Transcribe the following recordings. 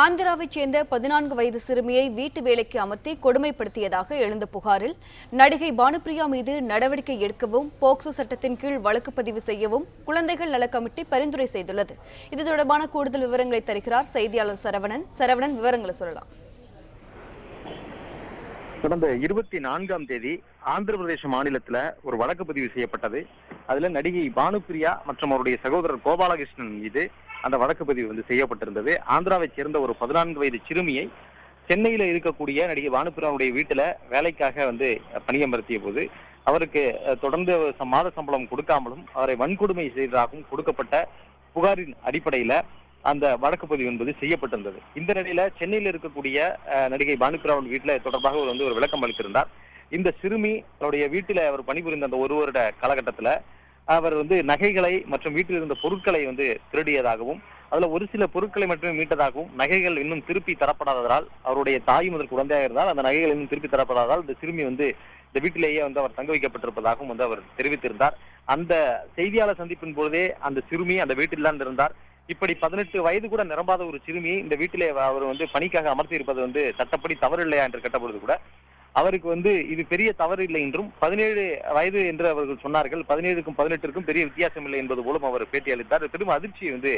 ஆந்திராவைச் சேர்ந்த 14 வயது சிறுமியை வீட்டு வேலைக்கு அமர்த்தி கொடுமைப்படுத்தியதாக எழுந்த புகாரில் நடிகை பானுப்பிரியா மீது நடவடிக்கை எடுக்கவும் போக்சோ சட்டத்தின் கீழ் வழக்கு பதிவு செய்யவும் குழந்தைகள் நல கமிட்டி பரிந்துரை செய்துள்ளது. இது தொடர்பான கூடுதல் விவரங்களை தருகிறார் செய்தியாளர் சரவணன். சரவணன், விவரங்களை சொல்லலாம். கடந்த 24ஆம் தேதி ஆந்திர பிரதேச மாநிலத்துல ஒரு வழக்கு பதிவு செய்யப்பட்டது. அதுல நடிகை பானுப்பிரியா மற்றும் அவருடைய சகோதரர் கோபாலகிருஷ்ணன் மீது அந்த வழக்கு பதிவு செய்யப்பட்டிருந்தது. ஆந்திராவை சேர்ந்த ஒரு 14 வயது சிறுமியை சென்னையில இருக்கக்கூடிய நடிகை பானுப்பிரியாவுடைய வீட்டுல வேலைக்காக பணியமர்த்திய போது அவருக்கு தொடர்ந்து மாத சம்பளம் கொடுக்காமலும் அவரை வன்கொடுமை செய்ததாகவும் கொடுக்கப்பட்ட புகாரின் அடிப்படையில அந்த வழக்கு பதிவு என்பது செய்யப்பட்டிருந்தது. இந்த நிலையில சென்னையில் இருக்கக்கூடிய நடிகை பானுப்பிரியாவின் வீட்டுல தொடர்பாக ஒரு விளக்கம் அளித்திருந்தார். இந்த சிறுமி அவருடைய வீட்டில அவர் பணிபுரிந்த அந்த ஒரு வருட காலகட்டத்துல அவர் நகைகளை மற்றும் வீட்டில் இருந்த பொருட்களை திருடியதாகவும் அதுல ஒரு சில பொருட்களை மட்டுமே மீட்டதாகவும் நகைகள் இன்னும் திருப்பி தரப்படாததால் அவருடைய தாய் முதல் குழந்தையாக இருந்தால் அந்த நகைகள் இன்னும் திருப்பி தரப்படாததால் இந்த சிறுமி இந்த வீட்டிலேயே அவர் தங்க வைக்கப்பட்டிருப்பதாகவும் அவர் தெரிவித்திருந்தார். அந்த செய்தியாளர் சந்திப்பின் பொழுதே அந்த சிறுமி அந்த வீட்டில் தான் இருந்தார். இப்படி 18 வயது கூட நிரம்பாத ஒரு சிறுமியை இந்த வீட்டிலே அவர் பணிக்காக அமர்த்தி இருப்பது சட்டப்படி தவறு இல்லையா என்று கேட்டபொழுது கூட அவருக்கு இது பெரிய தவறு இல்லை என்றும் 17 வயது என்று அவர்கள் சொன்னார்கள். 17க்கும் 18க்கும் பெரிய வித்தியாசம் இல்லை என்பது போலும் அவர் பேட்டி அளித்தார். பெரும் அதிர்ச்சியை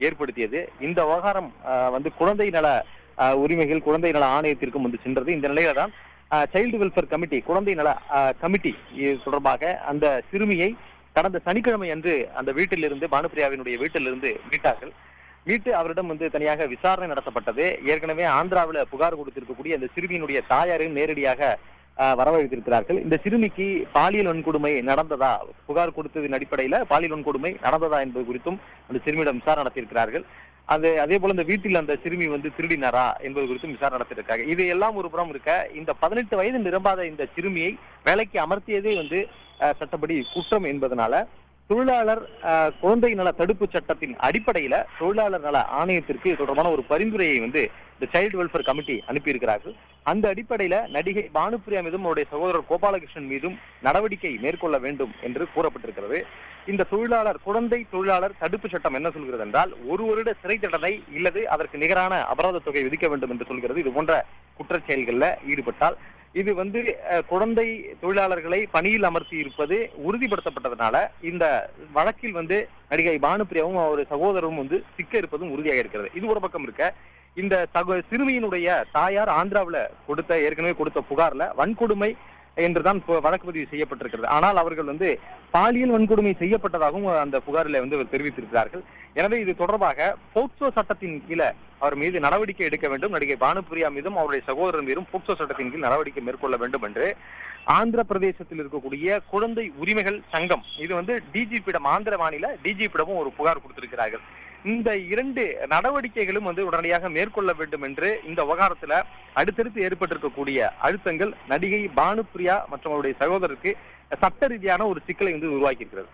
ஏற்படுத்தியது. இந்த விவகாரம் குழந்தை நல உரிமைகள் குழந்தை நல ஆணையத்திற்கும் சென்றது. இந்த நிலையில தான் சைல்டு வெல்ஃபேர் கமிட்டி குழந்தை நல கமிட்டி தொடர்பாக அந்த சிறுமியை கடந்த சனிக்கிழமை அன்று அந்த வீட்டிலிருந்து பானுப்பிரியாவினுடைய வீட்டிலிருந்து மீட்டார்கள். மீட்டு அவரிடம் தனியாக விசாரணை நடத்தப்பட்டது. ஏற்கனவே ஆந்திராவில் புகார் கொடுத்திருக்கக்கூடிய அந்த சிறுமியினுடைய தாயாரையும் நேரடியாக வரவழைத்திருக்கிறார்கள். இந்த சிறுமிக்கு பாலியல் வன்கொடுமை நடந்ததா, புகார் கொடுத்ததின் அடிப்படையில பாலியல் வன்கொடுமை நடந்ததா என்பது குறித்தும் அந்த சிறுமியிடம் விசாரணை நடத்தியிருக்கிறார்கள். அதே போல இந்த வீட்டில் அந்த சிறுமி திருடினாரா என்பது குறித்தும் விசாரணை நடத்திருக்காங்க. இது எல்லாம் ஒரு புறம் இருக்க, இந்த 18 வயது நிரம்பாத இந்த சிறுமியை வேலைக்கு அமர்த்தியதே சட்டப்படி குற்றம் என்பதனால தொழிலாளர் குழந்தை நல தடுப்பு சட்டத்தின் அடிப்படையில தொழிலாளர் நல ஆணையத்திற்கு தொடர்பான ஒரு பரிந்துரையை இந்த சைல்டு வெல்ஃபேர் கமிட்டி அனுப்பியிருக்கிறார்கள். அந்த அடிப்படையில நடிகை பானுப்பிரியா மீதும் அவருடைய சகோதரர் கோபாலகிருஷ்ணன் மீதும் நடவடிக்கை மேற்கொள்ள வேண்டும் என்று கூறப்பட்டிருக்கிறது. இந்த குழந்தை தொழிலாளர் தடுப்பு சட்டம் என்ன சொல்கிறது என்றால், ஒரு வருட சிறை தண்டனை இல்லது அதற்கு நிகரான அபராத தொகை விதிக்க வேண்டும் என்று சொல்கிறது. இது போன்ற குற்றச்செயல்கள்ல ஈடுபட்டால் இது குழந்தை தொழிலாளர்களை பணியில் அமர்த்தி இருப்பது உறுதிப்படுத்தப்பட்டதனால இந்த வழக்கில் நடிகை பானுப்பிரியாவும் அவருடைய சகோதரரும் சிக்க இருப்பதும் உறுதியாக இருக்கிறது. இது ஒரு பக்கம் இருக்க, இந்த சிறுமியினுடைய தாயார் ஆந்திராவில் ஏற்கனவே கொடுத்த புகார்ல வன்கொடுமை என்றுதான் வழக்கு பதிவு செய்யப்பட்டிருக்கிறது. ஆனால் அவர்கள் பாலியல் வன்கொடுமை செய்யப்பட்டதாகவும் அந்த புகாரில் தெரிவித்திருக்கிறார்கள். எனவே இது தொடர்பாக போக்சோ சட்டத்தின் கீழே அவர் மீது நடவடிக்கை எடுக்க வேண்டும், நடிகை பானுப்பிரியா மீதும் அவருடைய சகோதரர் மீதும் போக்சோ சட்டத்தின் கீழ் நடவடிக்கை மேற்கொள்ள வேண்டும் என்று ஆந்திர பிரதேசத்தில் இருக்கக்கூடிய குழந்தை உரிமைகள் சங்கம் இது டிஜிபியிடம் ஆந்திர மாநில டிஜிபியிடமும் ஒரு புகார் கொடுத்திருக்கிறார்கள். இந்த 2 நடவடிக்கைகளும் உடனடியாக மேற்கொள்ள வேண்டும் என்று இந்த விவகாரத்துல அடுத்தடுத்து ஏற்பட்டிருக்கக்கூடிய அழுத்தங்கள் நடிகை பானுப்பிரியா மற்றும் அவருடைய சகோதரருக்கு சட்ட ரீதியான ஒரு சிக்கலை உருவாக்கி இருக்கிறது.